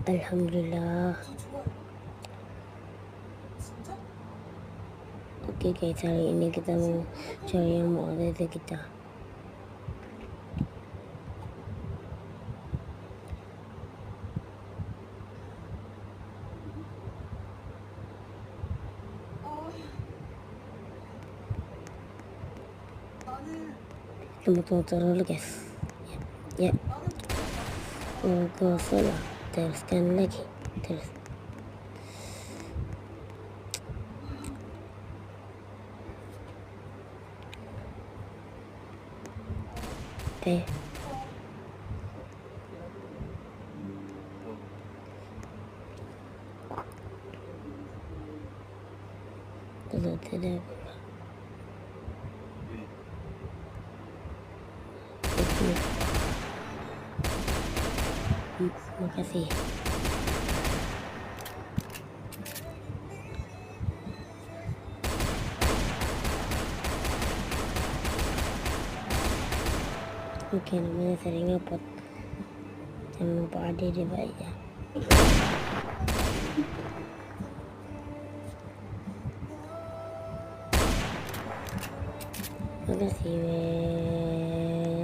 Alhamdulillah. Oke guys, hari ini kita mau cari yang mau ada kita. Tunggu dulu guys. Ya. Salah. Teruskan lagi. Terus. Oke. Kalau tidak makasih. Oke, namanya sering ngupload. Jangan lupa ada di bawah ya. Makasih.